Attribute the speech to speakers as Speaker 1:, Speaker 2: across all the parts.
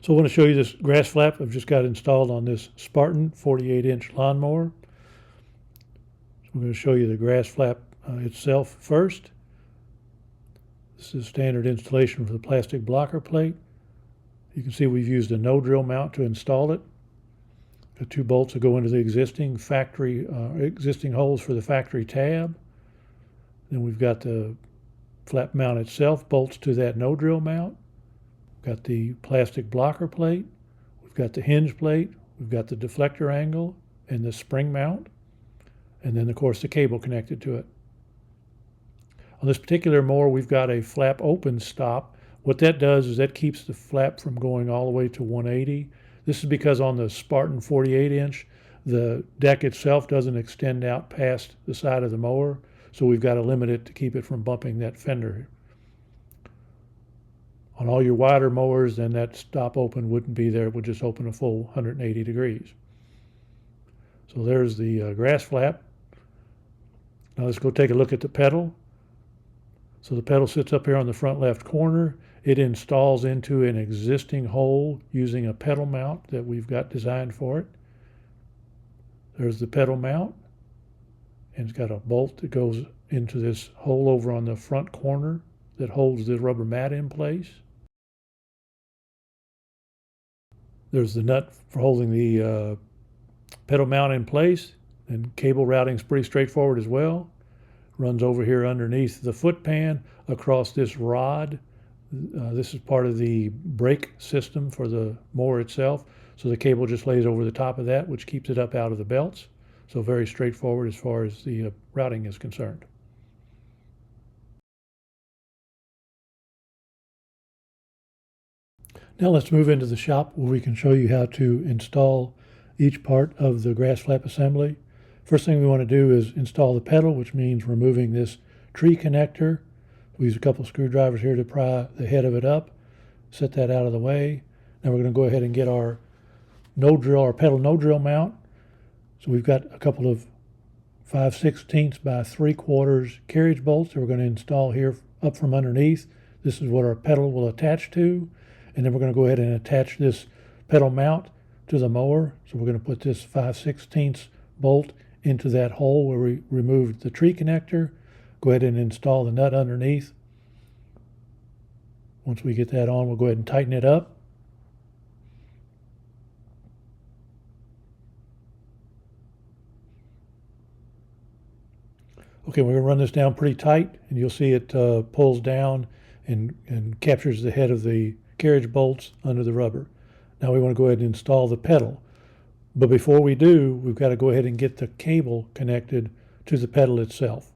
Speaker 1: So I want to show you this GrassFlap I've just got installed on this Spartan 48-inch lawnmower. So I'm going to show you the GrassFlap itself first. This is standard installation for the plastic blocker plate. You can see we've used a no-drill mount to install it. The 2 bolts that go into the existing holes for the factory tab. Then we've got the flap mount itself, bolts to that no-drill mount. We've got the plastic blocker plate. We've got the hinge plate. We've got the deflector angle and the spring mount. And then, of course, the cable connected to it. On this particular mower, we've got a flap open stop. What that does is that keeps the flap from going all the way to 180. This is because on the Spartan 48-inch, the deck itself doesn't extend out past the side of the mower, so we've got to limit it to keep it from bumping that fender. On all your wider mowers, then that stop open wouldn't be there. It would just open a full 180 degrees. So there's the GrassFlap. Now let's go take a look at the pedal. So the pedal sits up here on the front left corner. It installs into an existing hole using a pedal mount that we've got designed for it. There's the pedal mount, and it's got a bolt that goes into this hole over on the front corner that holds the rubber mat in place. There's the nut for holding the pedal mount in place, and cable routing is pretty straightforward as well. Runs over here underneath the foot pan across this rod. This is part of the brake system for the mower itself. So the cable just lays over the top of that, which keeps it up out of the belts. So very straightforward as far as the routing is concerned. Now let's move into the shop where we can show you how to install each part of the GrassFlap assembly. First thing we want to do is install the pedal, which means removing this tree connector. We use a couple screwdrivers here to pry the head of it up, set that out of the way. Now we're going to go ahead and get our pedal no-drill mount. So we've got a couple of 5/16 by 3/4 carriage bolts that we're going to install here up from underneath. This is what our pedal will attach to. And then we're going to go ahead and attach this pedal mount to the mower. So we're going to put this 5/16 bolt into that hole where we removed the tree connector. Go ahead and install the nut underneath. Once we get that on, we'll go ahead and tighten it up. Okay, we're going to run this down pretty tight, and you'll see it pulls down and captures the head of the carriage bolts under the rubber. Now we want to go ahead and install the pedal. But before we do, we've got to go ahead and get the cable connected to the pedal itself.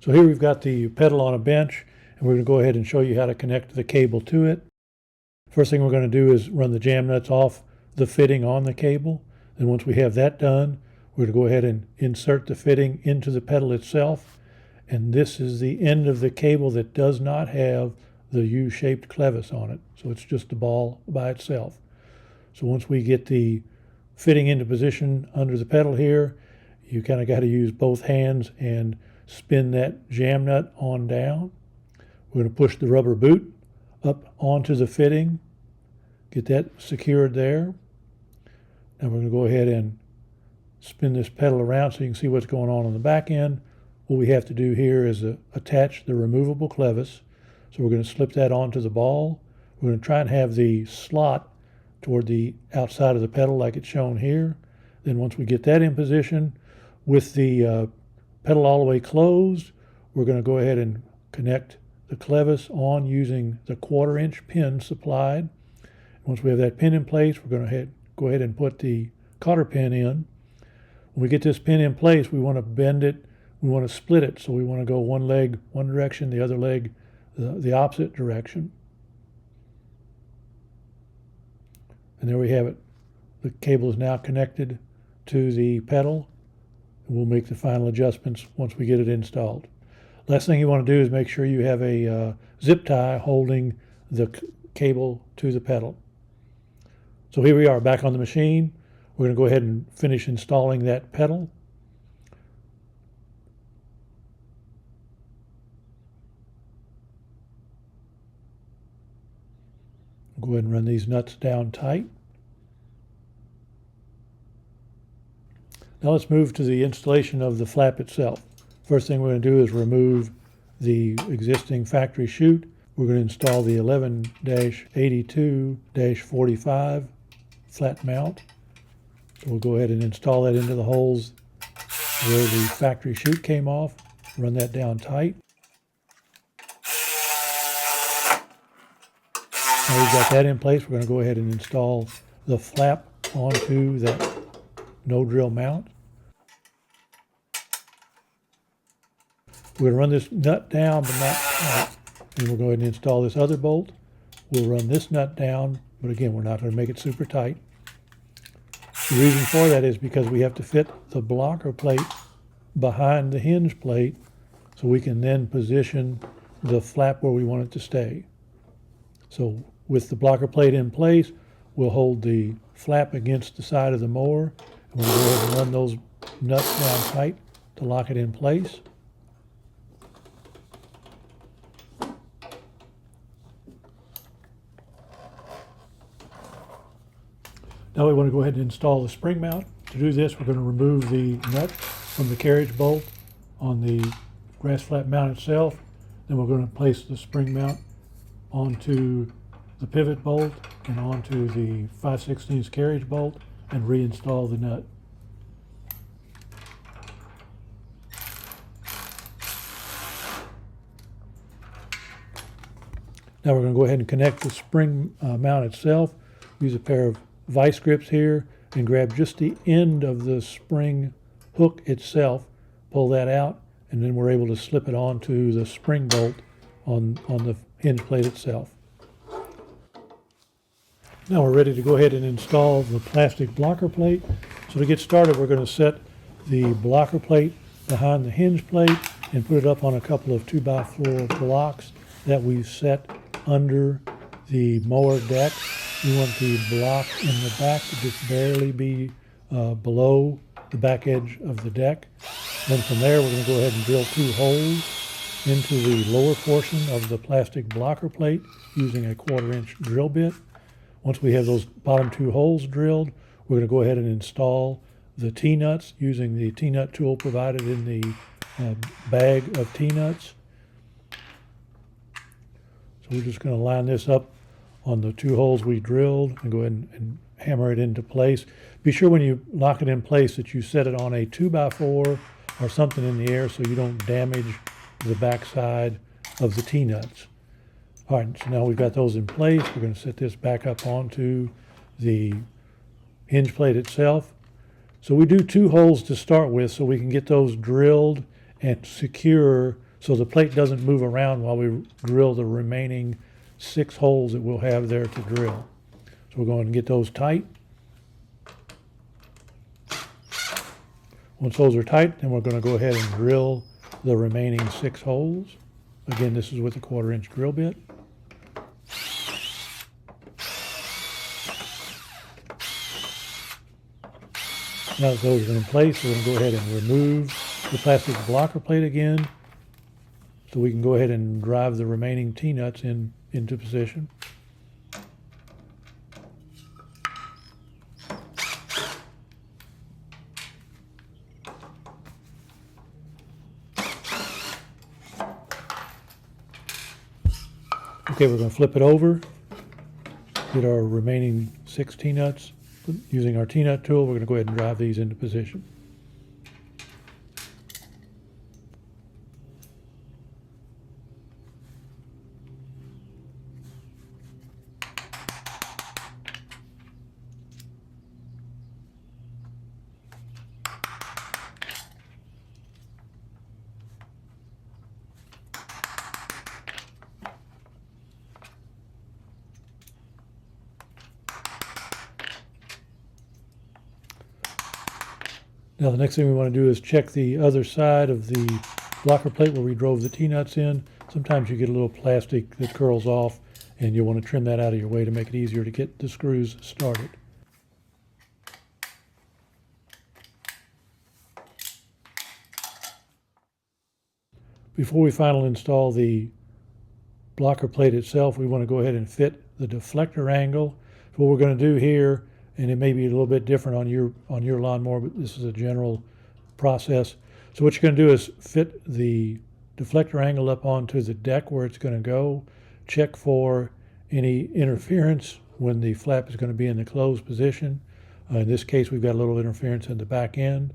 Speaker 1: So here we've got the pedal on a bench, and we're going to go ahead and show you how to connect the cable to it. First thing we're going to do is run the jam nuts off the fitting on the cable. Then once we have that done, we're going to go ahead and insert the fitting into the pedal itself. And this is the end of the cable that does not have the U-shaped clevis on it. So it's just a ball by itself. So once we get the fitting into position under the pedal here, you kind of got to use both hands and spin that jam nut on down. We're going to push the rubber boot up onto the fitting, get that secured there. Now we're going to go ahead and spin this pedal around so you can see what's going on the back end. What we have to do here is attach the removable clevis. So we're going to slip that onto the ball. We're going to try and have the slot toward the outside of the pedal like it's shown here. Then once we get that in position, with the pedal all the way closed, we're going to go ahead and connect the clevis on using the 1/4-inch pin supplied. Once we have that pin in place, we're going to go ahead and put the cotter pin in. When we get this pin in place, we want to bend it, we want to split it. So we want to go one leg one direction, the other leg the opposite direction. And there we have it. The cable is now connected to the pedal. We'll make the final adjustments once we get it installed. Last thing you want to do is make sure you have a zip tie holding the cable to the pedal. So here we are back on the machine. We're going to go ahead and finish installing that pedal. Go ahead and run these nuts down tight. Now let's move to the installation of the flap itself. First thing we're going to do is remove the existing factory chute. We're going to install the 11-82-45 flat mount. So we'll go ahead and install that into the holes where the factory chute came off. Run that down tight. Now we've got that in place. We're going to go ahead and install the flap onto that no drill mount. We're going to run this nut down but not tight. Then we'll go ahead and install this other bolt. We'll run this nut down, but again, we're not going to make it super tight. The reason for that is because we have to fit the blocker plate behind the hinge plate so we can then position the flap where we want it to stay. So with the blocker plate in place, we'll hold the flap against the side of the mower, and we'll go ahead and run those nuts down tight to lock it in place. Now we want to go ahead and install the spring mount. To do this, we're going to remove the nut from the carriage bolt on the GrassFlap mount itself. Then we're going to place the spring mount onto the pivot bolt and onto the 5/16 carriage bolt and reinstall the nut. Now we're going to go ahead and connect the spring mount itself. Use a pair of vice grips here and grab just the end of the spring hook itself, pull that out, and then we're able to slip it onto the spring bolt on the hinge plate itself. Now we're ready to go ahead and install the plastic blocker plate. So to get started, we're going to set the blocker plate behind the hinge plate and put it up on a couple of 2x4 blocks that we've set under the mower deck. We want the block in the back to just barely be below the back edge of the deck. Then from there, we're going to go ahead and drill 2 holes into the lower portion of the plastic blocker plate using a 1/4-inch drill bit. Once we have those bottom 2 holes drilled, we're going to go ahead and install the T-nuts using the T-nut tool provided in the bag of T-nuts. So we're just going to line this up on the 2 holes we drilled and go ahead and hammer it into place. Be sure when you lock it in place that you set it on a 2x4 or something in the air so you don't damage the backside of the T-nuts. All right, so now we've got those in place. We're going to set this back up onto the hinge plate itself. So we do 2 holes to start with so we can get those drilled and secure so the plate doesn't move around while we drill the remaining 6 holes that we'll have there to drill. So we're going to get those tight. Once those are tight, then we're going to go ahead and drill the remaining 6 holes. Again, this is with a 1/4-inch drill bit. Now that those are in place, we're going to go ahead and remove the plastic blocker plate again so we can go ahead and drive the remaining T-nuts into position. Okay, we're going to flip it over, get our remaining 6 T-nuts. Using our T-nut tool, we're going to go ahead and drive these into position. Now the next thing we want to do is check the other side of the blocker plate where we drove the T-nuts in. Sometimes you get a little plastic that curls off and you'll want to trim that out of your way to make it easier to get the screws started. Before we finally install the blocker plate itself, we want to go ahead and fit the deflector angle. So what we're going to do here, and it may be a little bit different on your lawnmower, but this is a general process. So what you're going to do is fit the deflector angle up onto the deck where it's going to go. Check for any interference when the flap is going to be in the closed position. In this case, we've got a little interference in the back end.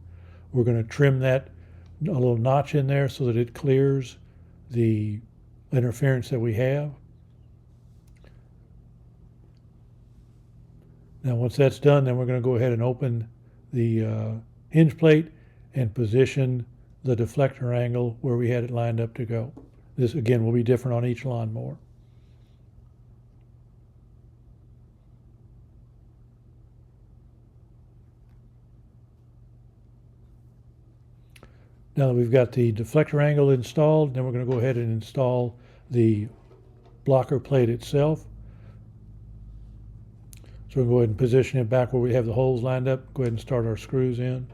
Speaker 1: We're going to trim that a little notch in there so that it clears the interference that we have. Now once that's done, then we're going to go ahead and open the hinge plate and position the deflector angle where we had it lined up to go. This again will be different on each lawnmower. Now that we've got the deflector angle installed, then we're going to go ahead and install the blocker plate itself. So we'll go ahead and position it back where we have the holes lined up. Go ahead and start our screws in.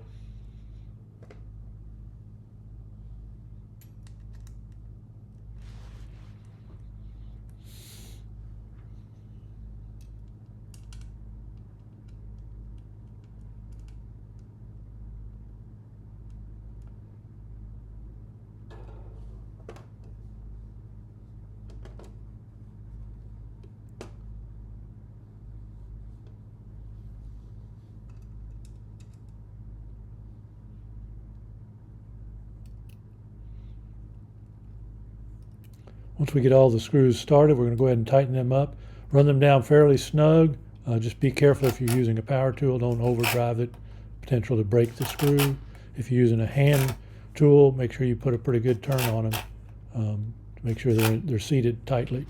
Speaker 1: Once we get all the screws started, we're going to go ahead and tighten them up. Run them down fairly snug. Just be careful if you're using a power tool. Don't overdrive it. Potential to break the screw. If you're using a hand tool, make sure you put a pretty good turn on them to make sure they're seated tightly.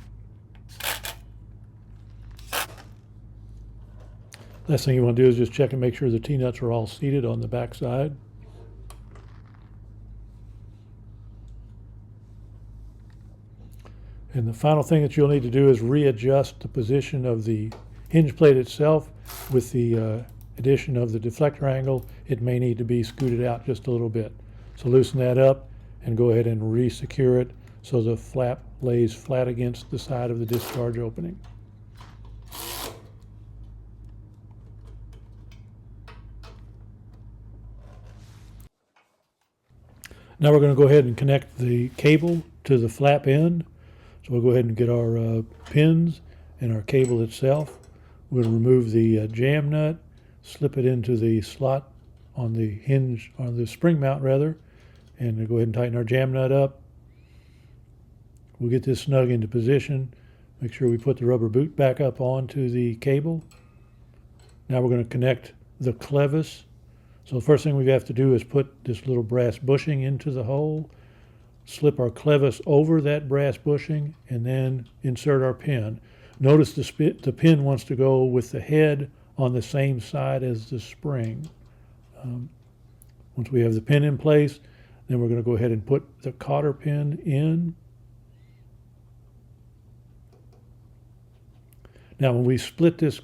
Speaker 1: Last thing you want to do is just check and make sure the T-nuts are all seated on the back side. And the final thing that you'll need to do is readjust the position of the hinge plate itself. With the addition of the deflector angle, it may need to be scooted out just a little bit. So loosen that up and go ahead and re-secure it so the flap lays flat against the side of the discharge opening. Now we're going to go ahead and connect the cable to the flap end. So we'll go ahead and get our pins and our cable itself. We'll remove the jam nut, slip it into the slot on the hinge, on the spring mount rather, and we'll go ahead and tighten our jam nut up. We'll get this snug into position. Make sure we put the rubber boot back up onto the cable. Now we're going to connect the clevis. So the first thing we have to do is put this little brass bushing into the hole. Slip our clevis over that brass bushing and then insert our pin. Notice the pin wants to go with the head on the same side as the spring. Once we have the pin in place, then we're going to go ahead and put the cotter pin in. Now when we split this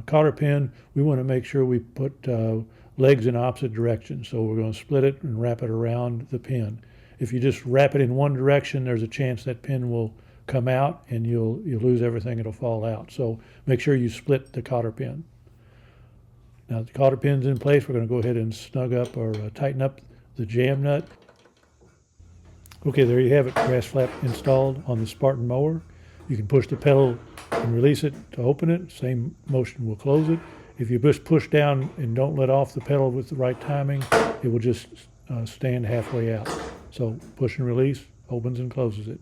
Speaker 1: cotter pin, we want to make sure we put legs in opposite directions. So we're going to split it and wrap it around the pin. If you just wrap it in one direction, there's a chance that pin will come out and you'll lose everything. It'll fall out. So make sure you split the cotter pin. Now the cotter pin's in place. We're going to go ahead and snug up or tighten up the jam nut. Okay, there you have it. GrassFlap installed on the Spartan mower. You can push the pedal and release it to open it. Same motion will close it. If you just push down and don't let off the pedal with the right timing, it will just stand halfway out. So push and release, opens and closes it.